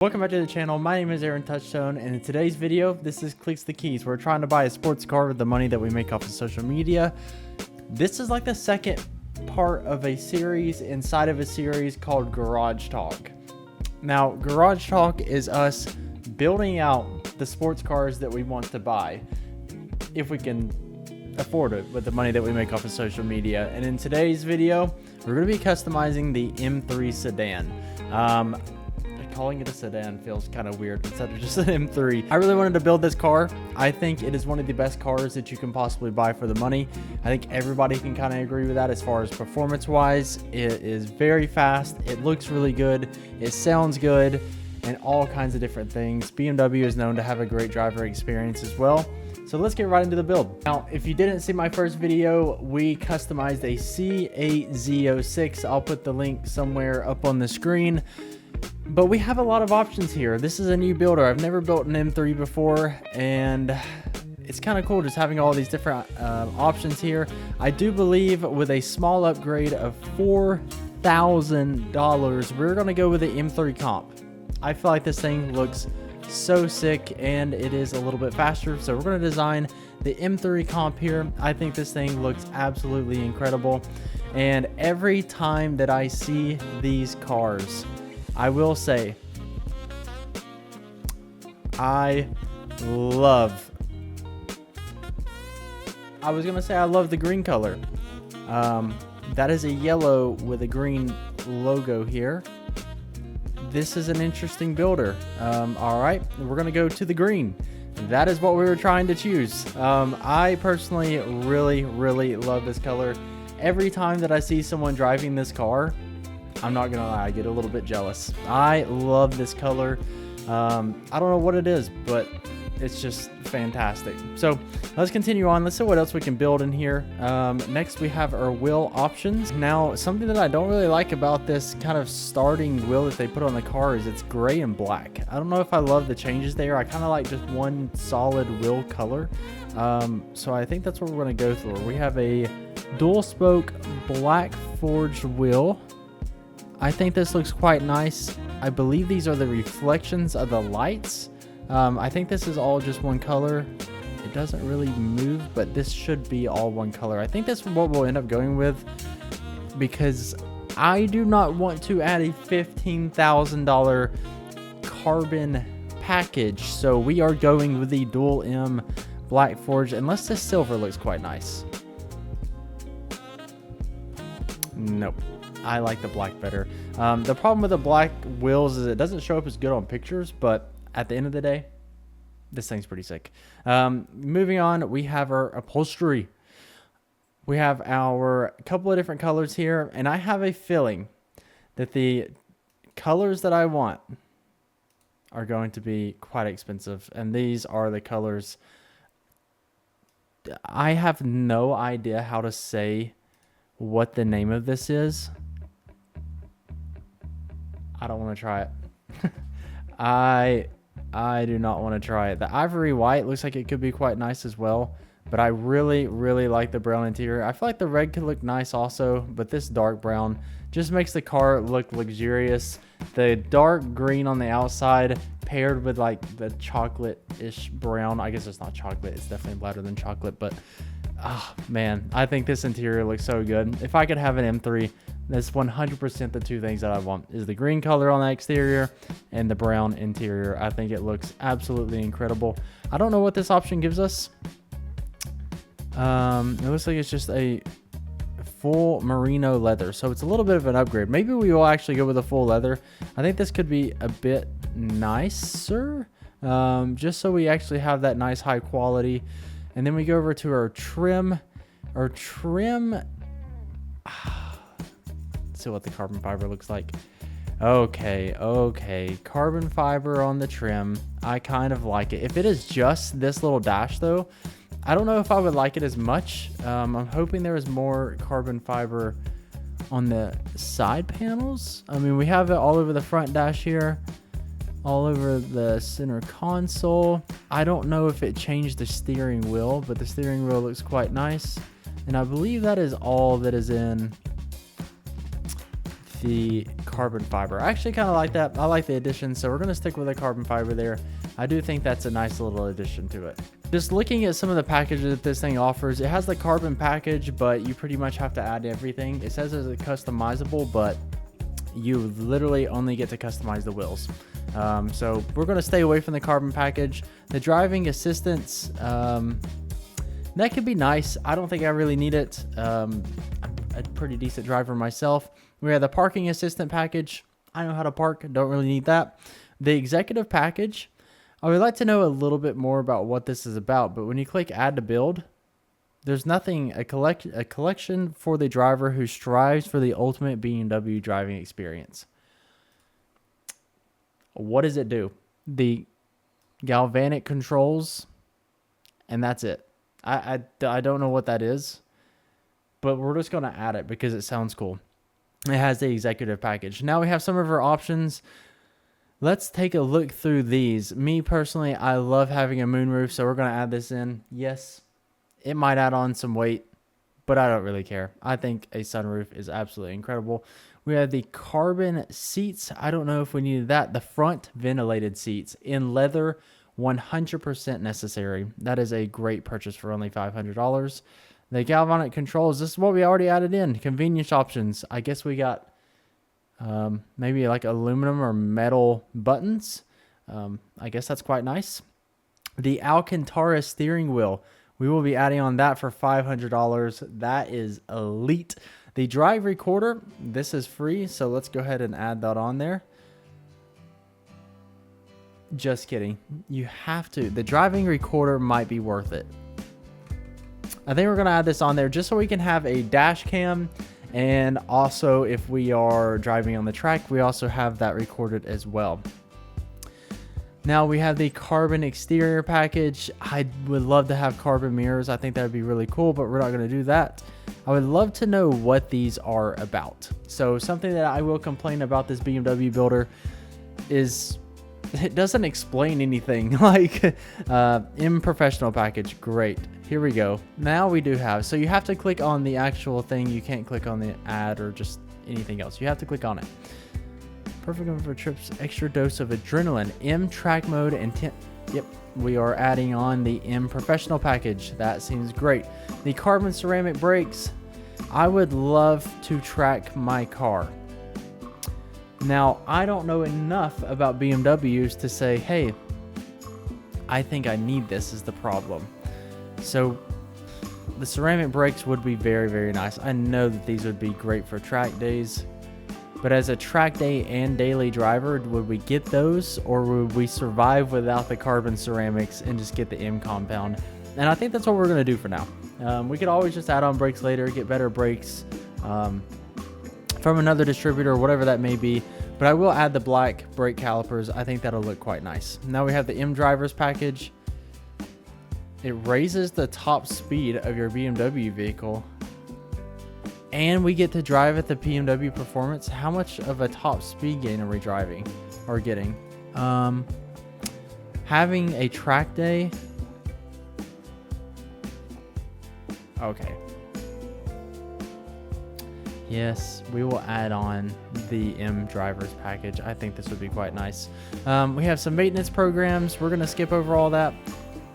Welcome back to the channel. My name is Aaron Touchstone, and in today's video, this is Clicks the Keys. We're trying to buy a sports car with the money that we make off of social media. This is like the second part of a series inside of a series called Garage Talk. Now, Garage Talk is us building out the sports cars that we want to buy, if we can afford it with the money that we make off of social media. And in today's video, we're going to be customizing the M3 sedan. Calling it a sedan feels kind of weird instead of just an M3. I really wanted to build this car. I think it is one of the best cars that you can possibly buy for the money. I think everybody can kind of agree with that as far as performance wise. It is very fast. It looks really good. It sounds good and all kinds of different things. BMW is known to have a great driver experience as well. So let's get right into the build. Now, if you didn't see my first video, we customized a C8Z06. I'll put the link somewhere up on the screen. But we have a lot of options here. This is a new builder. I've never built an M3 before, and it's kind of cool just having all these different options here. I do believe with a small upgrade of $4,000, we're going to go with the M3 Comp. I feel like this thing looks so sick, and it is a little bit faster. So we're going to design the M3 Comp here. I think this thing looks absolutely incredible. And every time that I see these cars, I will say, I love the green color. That is a yellow with a green logo here. This is an interesting builder. All right, we're gonna go to the green. That is what we were trying to choose. I personally really love this color. Every time that I see someone driving this car, I'm not gonna lie, I get a little bit jealous. I love this color. I don't know what it is, but it's just fantastic. So let's continue on. Let's see what else we can build in here. Next, we have our wheel options. Now, something that I don't really like about this kind of starting wheel that they put on the car is it's gray and black. I don't know if I love the changes there. I kind of like just one solid wheel color. So I think that's what we're gonna go for. We have a dual spoke black forged wheel. I think this looks quite nice. I believe these are the reflections of the lights. I think this is all just one color. It doesn't really move, but this should be all one color. I think that's what we'll end up going with because I do not want to add a $15,000 carbon package. So we are going with the dual M black forge, unless this silver looks quite nice. Nope. I like the black better. The problem with the black wheels is it doesn't show up as good on pictures, but at the end of the day, this thing's pretty sick. Moving on, we have our upholstery. We have our couple of different colors here, and I have a feeling that the colors that I want are going to be quite expensive, and these are the colors. I have no idea how to say what the name of this is. I don't want to try it. I do not want to try it. The ivory white looks like it could be quite nice as well, but I really like the brown interior. I feel like the red could look nice also, but this dark brown just makes the car look luxurious. The dark green on the outside paired with like the chocolate-ish brown. I guess it's not chocolate. It's definitely lighter than chocolate, but oh man, I think this interior looks so good. If I could have an M3, that's 100% the two things that I want is the green color on the exterior and the brown interior. I think it looks absolutely incredible. I don't know what this option gives us. It looks like it's just a full merino leather, so it's a little bit of an upgrade. Maybe we will actually go with a full leather. I think this could be a bit nicer, just so we actually have that nice high quality. And then we go over to our trim. Our trim, let's see what the carbon fiber looks like. Okay, carbon fiber on the trim. I kind of like it. If it is just this little dash though, I don't know if I would like it as much. I'm hoping there is more carbon fiber on the side panels. I mean, we have it all over the front dash here, all over the center console. I don't know if it changed the steering wheel, but the steering wheel looks quite nice. And I believe that is all that is in the carbon fiber. I actually kind of like that. I like the addition, so we're going to stick with the carbon fiber there. I do think that's a nice little addition to it. Just looking at some of the packages that this thing offers, it has the carbon package, but you pretty much have to add everything. It says it's customizable, but you literally only get to customize the wheels. So we're going to stay away from the carbon package. The driving assistance, that could be nice. I don't think I really need it. I'm a pretty decent driver myself. We have the parking assistant package. I know how to park. Don't really need that. The executive package, I would like to know a little bit more about what this is about, but when you click add to build, there's nothing, a collection for the driver who strives for the ultimate BMW driving experience. What does it do? The galvanic controls, and that's it. I don't know what that is, but we're just going to add it because it sounds cool. It has the executive package. Now we have some of our options. Let's take a look through these. Me personally, I love having a moonroof, so we're going to add this in. Yes, it might add on some weight, but I don't really care. I think a sunroof is absolutely incredible. We have the carbon seats. I don't know if we needed that. The front ventilated seats in leather, 100% necessary. That is a great purchase for only $500. The galvanic controls, this is what we already added in. Convenience options. I guess we got maybe like aluminum or metal buttons. I guess that's quite nice. The Alcantara steering wheel, we will be adding on that for $500. That is elite. The drive recorder, this is free, so let's go ahead and add that on there. Just kidding. You have to. The driving recorder might be worth it. I think we're going to add this on there just so we can have a dash cam. And also, if we are driving on the track, we also have that recorded as well. Now we have the carbon exterior package. I would love to have carbon mirrors. I think that would be really cool, but we're not going to do that. I would love to know what these are about. So something that I will complain about this BMW builder is it doesn't explain anything. Like M professional package, great. Here we go. Now we do have, so you have to click on the actual thing. You can't click on the ad or just anything else. You have to click on it. Perfect for trips, extra dose of adrenaline, M track mode, and yep, we are adding on the M professional package. That seems great. The carbon ceramic brakes, I would love to track my car. Now, I don't know enough about BMWs to say, hey, I think I need this is the problem. So the ceramic brakes would be very, very nice. I know that these would be great for track days, but as a track day and daily driver, would we get those, or would we survive without the carbon ceramics and just get the M compound? And I think that's what we're going to do for now. We could always just add on brakes later, get better brakes from another distributor or whatever that may be. But I will add the black brake calipers. I think that'll look quite nice. Now we have the M drivers package. It raises the top speed of your BMW vehicle. And we get to drive at the BMW Performance. How much of a top speed gain are we driving or getting? Having a track day. Okay. Yes, we will add on the M drivers package. I think this would be quite nice. We have some maintenance programs. We're going to skip over all that.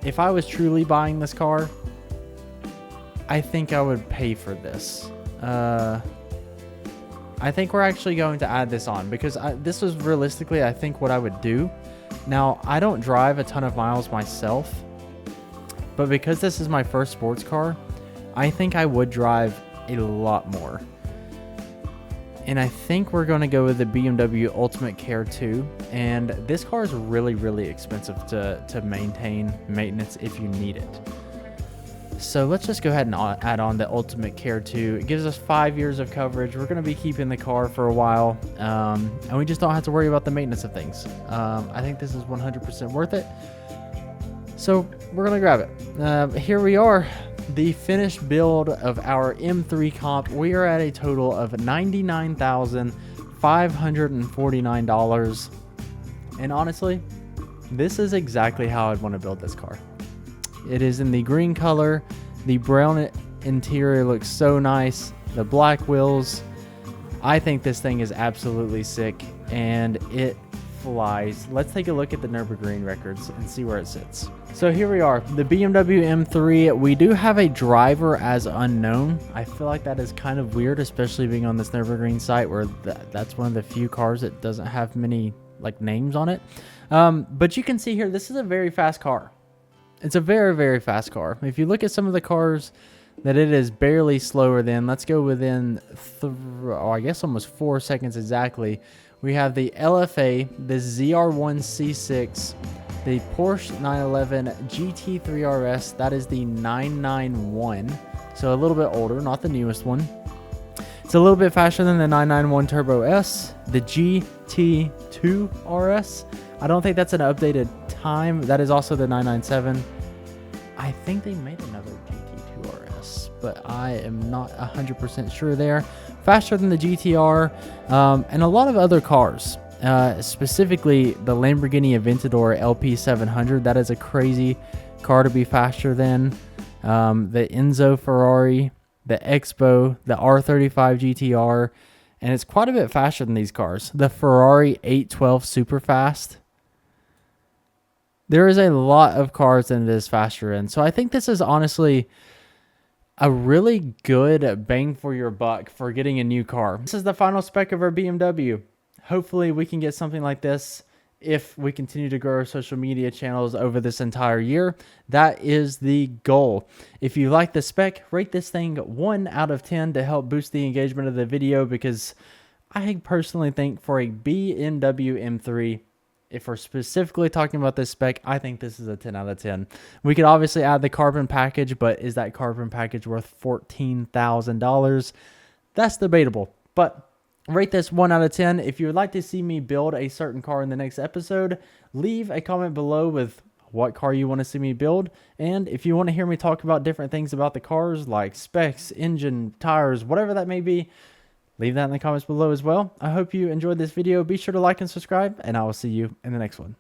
If I was truly buying this car, I think I would pay for this. I think we're actually going to add this on because this was realistically, I think, what I would do. Now, I don't drive a ton of miles myself, but because this is my first sports car, I think I would drive a lot more. And I think we're going to go with the BMW Ultimate Care 2. And this car is really, really expensive to maintain maintenance if you need it. So let's just go ahead and add on the Ultimate Care 2. It gives us 5 years of coverage. We're going to be keeping the car for a while. And we just don't have to worry about the maintenance of things. I think this is 100% worth it. So we're going to grab it. Here we are. The finished build of our M3 Comp. We are at a total of $99,549. And honestly, this is exactly how I'd want to build this car. It is in the green color. The brown interior looks so nice. The black wheels. I think this thing is absolutely sick, and it flies. Let's take a look at the Nürburgring records and see where it sits. So here we are, the BMW M3. We do have a driver as unknown. I feel like that is kind of weird, especially being on this Nürburgring site where that's one of the few cars that doesn't have many like names on it. But you can see here, this is a very fast car. It's a very, very fast car. If you look at some of the cars that it is barely slower than, let's go within, I guess almost 4 seconds exactly. We have the LFA, the ZR1 C6, the Porsche 911 GT3 RS. That is the 991. So a little bit older, not the newest one. It's a little bit faster than the 991 Turbo S, the GT2 RS. I don't think that's an updated time. That is also the 997. I think they made another GT2 RS, but I am not 100% sure there. Faster than the GTR, and a lot of other cars, specifically the Lamborghini Aventador LP700. That is a crazy car to be faster than. The Enzo Ferrari, the Expo, the R35 GTR, and it's quite a bit faster than these cars. The Ferrari 812 Superfast. There is a lot of cars that it is faster in. So I think this is honestly a really good bang for your buck for getting a new car. This is the final spec of our BMW. Hopefully we can get something like this if we continue to grow our social media channels over this entire year. That is the goal. If you like the spec, rate this thing 1 out of 10 to help boost the engagement of the video, because I personally think for a BMW M3, if we're specifically talking about this spec, I think this is a 10 out of 10. We could obviously add the carbon package, but is that carbon package worth $14,000? That's debatable, but rate this 1 out of 10. If you would like to see me build a certain car in the next episode, leave a comment below with what car you want to see me build. And if you want to hear me talk about different things about the cars, like specs, engine, tires, whatever that may be, leave that in the comments below as well. I hope you enjoyed this video. Be sure to like and subscribe, and I will see you in the next one.